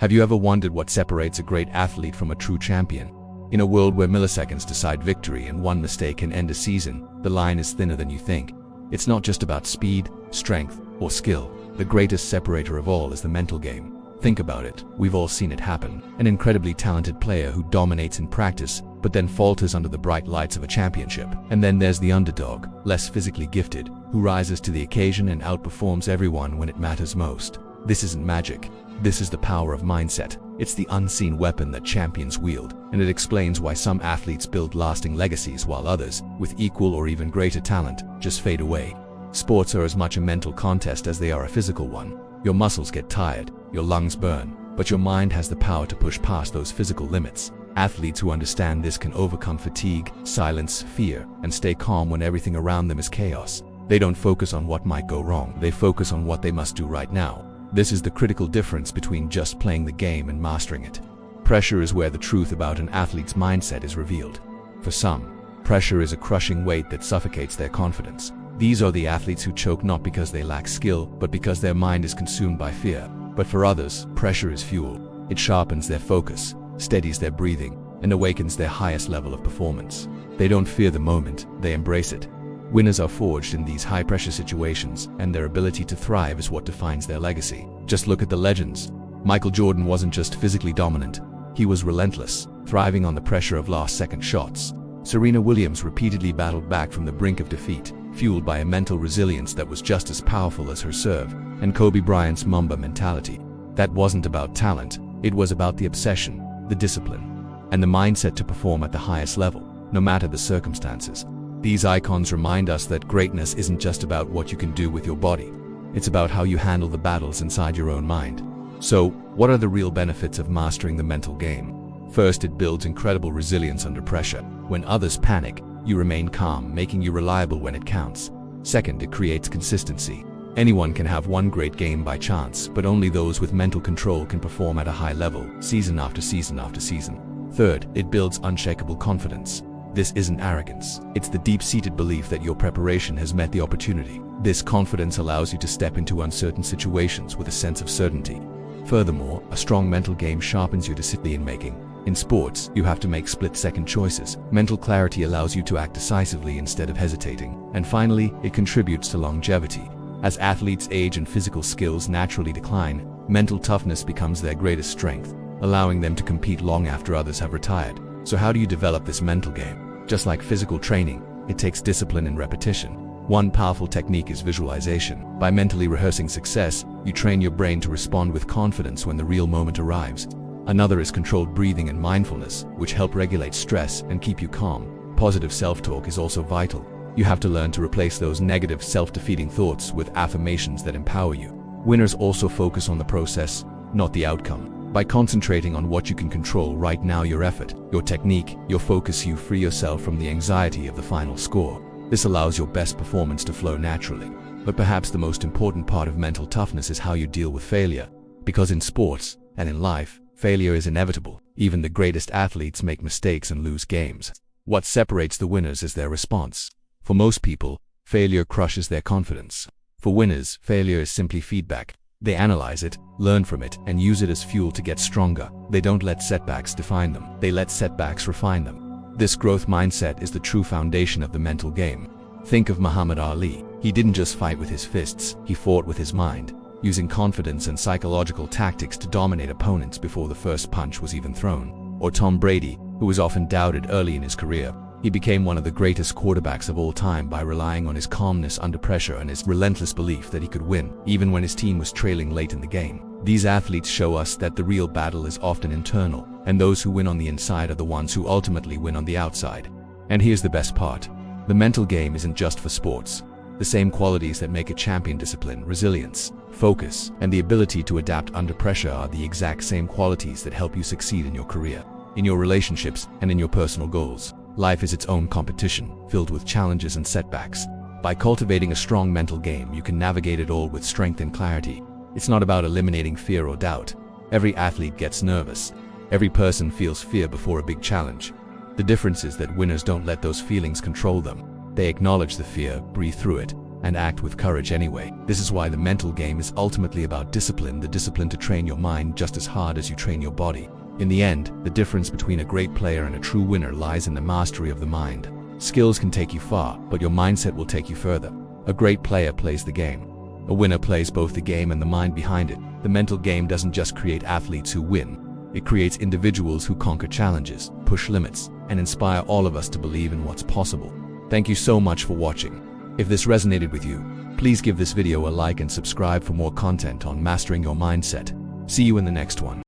Have you ever wondered what separates a great athlete from a true champion? In a world where milliseconds decide victory and one mistake can end a season, the line is thinner than you think. It's not just about speed, strength, or skill. The greatest separator of all is the mental game. Think about it. We've all seen it happen. An incredibly talented player who dominates in practice, but then falters under the bright lights of a championship. And then there's the underdog, less physically gifted, who rises to the occasion and outperforms everyone when it matters most. This isn't magic. This is the power of mindset. It's the unseen weapon that champions wield, and it explains why some athletes build lasting legacies while others, with equal or even greater talent, just fade away. Sports are as much a mental contest as they are a physical one. Your muscles get tired, your lungs burn, but your mind has the power to push past those physical limits. Athletes who understand this can overcome fatigue, silence fear, and stay calm when everything around them is chaos. They don't focus on what might go wrong, they focus on what they must do right now. This is the critical difference between just playing the game and mastering it. Pressure is where the truth about an athlete's mindset is revealed. For some, pressure is a crushing weight that suffocates their confidence. These are the athletes who choke not because they lack skill, but because their mind is consumed by fear. But for others, pressure is fuel. It sharpens their focus, steadies their breathing, and awakens their highest level of performance. They don't fear the moment, they embrace it. Winners are forged in these high-pressure situations, and their ability to thrive is what defines their legacy. Just look at the legends. Michael Jordan wasn't just physically dominant, he was relentless, thriving on the pressure of last-second shots. Serena Williams repeatedly battled back from the brink of defeat, fueled by a mental resilience that was just as powerful as her serve. And Kobe Bryant's Mamba mentality. That wasn't about talent, it was about the obsession, the discipline, and the mindset to perform at the highest level, no matter the circumstances. These icons remind us that greatness isn't just about what you can do with your body. It's about how you handle the battles inside your own mind. So, what are the real benefits of mastering the mental game? First, it builds incredible resilience under pressure. When others panic, you remain calm, making you reliable when it counts. Second, it creates consistency. Anyone can have one great game by chance, but only those with mental control can perform at a high level, season after season after season. Third, it builds unshakable confidence. This isn't arrogance, it's the deep-seated belief that your preparation has met the opportunity. This confidence allows you to step into uncertain situations with a sense of certainty. Furthermore, a strong mental game sharpens your decision-making. In sports, you have to make split-second choices. Mental clarity allows you to act decisively instead of hesitating. And finally, it contributes to longevity. As athletes age and physical skills naturally decline, mental toughness becomes their greatest strength, allowing them to compete long after others have retired. So how do you develop this mental game? Just like physical training, it takes discipline and repetition. One powerful technique is visualization. By mentally rehearsing success, you train your brain to respond with confidence when the real moment arrives. Another is controlled breathing and mindfulness, which help regulate stress and keep you calm. Positive self-talk is also vital. You have to learn to replace those negative, self-defeating thoughts with affirmations that empower you. Winners also focus on the process, not the outcome. By concentrating on what you can control right now, your effort, your technique, your focus, you free yourself from the anxiety of the final score. This allows your best performance to flow naturally. But perhaps the most important part of mental toughness is how you deal with failure. Because in sports, and in life, failure is inevitable. Even the greatest athletes make mistakes and lose games. What separates the winners is their response. For most people, failure crushes their confidence. For winners, failure is simply feedback. They analyze it, learn from it, and use it as fuel to get stronger. They don't let setbacks define them. They let setbacks refine them. This growth mindset is the true foundation of the mental game. Think of Muhammad Ali. He didn't just fight with his fists, he fought with his mind, using confidence and psychological tactics to dominate opponents before the first punch was even thrown. Or Tom Brady, who was often doubted early in his career. He became one of the greatest quarterbacks of all time by relying on his calmness under pressure and his relentless belief that he could win, even when his team was trailing late in the game. These athletes show us that the real battle is often internal, and those who win on the inside are the ones who ultimately win on the outside. And here's the best part. The mental game isn't just for sports. The same qualities that make a champion, discipline, resilience, focus, and the ability to adapt under pressure, are the exact same qualities that help you succeed in your career, in your relationships, and in your personal goals. Life is its own competition, filled with challenges and setbacks. By cultivating a strong mental game, you can navigate it all with strength and clarity. It's not about eliminating fear or doubt. Every athlete gets nervous. Every person feels fear before a big challenge. The difference is that winners don't let those feelings control them. They acknowledge the fear, breathe through it, and act with courage anyway. This is why the mental game is ultimately about discipline, the discipline to train your mind just as hard as you train your body. In the end, the difference between a great player and a true winner lies in the mastery of the mind. Skills can take you far, but your mindset will take you further. A great player plays the game. A winner plays both the game and the mind behind it. The mental game doesn't just create athletes who win. It creates individuals who conquer challenges, push limits, and inspire all of us to believe in what's possible. Thank you so much for watching. If this resonated with you, please give this video a like and subscribe for more content on mastering your mindset. See you in the next one.